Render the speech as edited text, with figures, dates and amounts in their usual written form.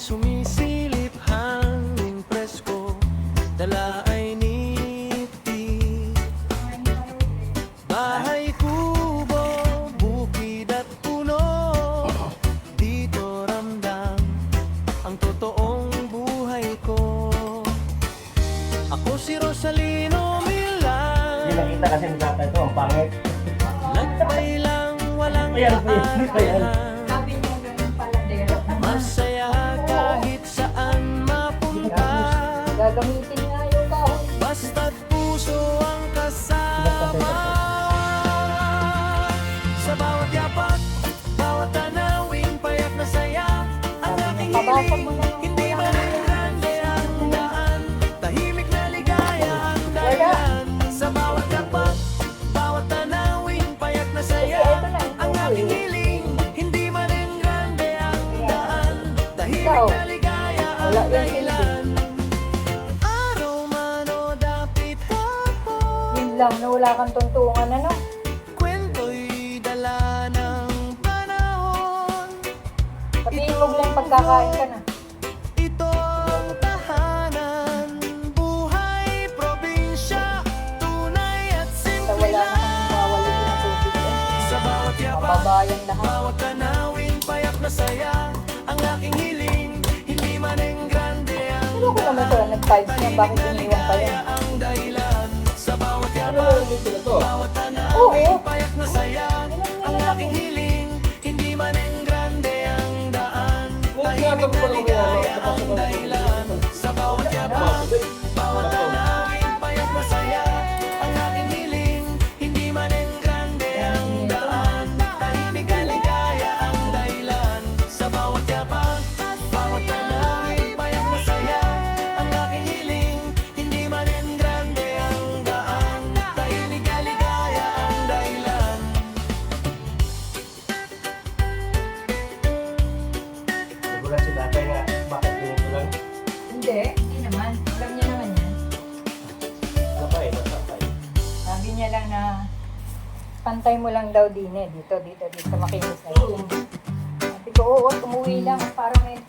sumisilip, hangin presko, dala ay niti. Bahay kubo, bukid at puno, dito ramdam ang totoong buhay ko. Ako si Rosalino Milan, Hindi nakita kasi ng tatay ko, ang pangit. nagbay lang walang Ayan. kaaraan. Sabi niya ganun pala din. Masaya kahit saan mapunta, Gagamitin nga yung kahon. basta't puso ang kasama. Sa bawat yapak, bawat tanawin, payak na saya, ang aking Pabasa hiling. mo na yung Hindi man ang grande ang daan, tahimik na ligaya ang dahilan. Sa bawat yapak, bawat tanawin, payak na saya, ang aking hiling. Hindi man ang grande ang daan, tahimik na ligaya ang dahilan. Araw man o dapit hapon, Yun lang na wala kang tuntungan, ano? kwento'y dala ng panahon. Sabihin mo lang pagkakain ka na. Ito ang tahanan, buhay probinsya, tunay at Basta simple wala lang. namang mawawala ng tubig. Sa bawat yapak, Mababayan lahat. bawat tanawin, payak na saya, ang aking hiling. Hindi man ang grande ang Ano ko naman sila nag-types niya? Bakit iniwan pa yan? ang dahilan. Sa bawat Ano yapak, ulit sila to? bawat Oo. tanawin, payak na saya, ang aking hiling. Hindi man ang grande ang daan, tahimik na ligaya ang dahilan. Sa bawat yapak, bawat tanawin, payak na saya, ang aking hiling. Hindi man ang grande ang daan, tahimik na ligaya ang dahilan. Sa bawat yapak, bawat tanawin, payak na saya, ang aking hiling. Hindi man ang grande ang daan, tahimik na ligaya ang dahilan. Nagulat si tatay nga, bakit ganito lang? Hindi naman. Alam niya naman yan. Tatay, tatay. Sabi niya lang na pantay mo lang daw din eh. Dito, makinis na yun. Sabi ko, oo, umuwi lang para may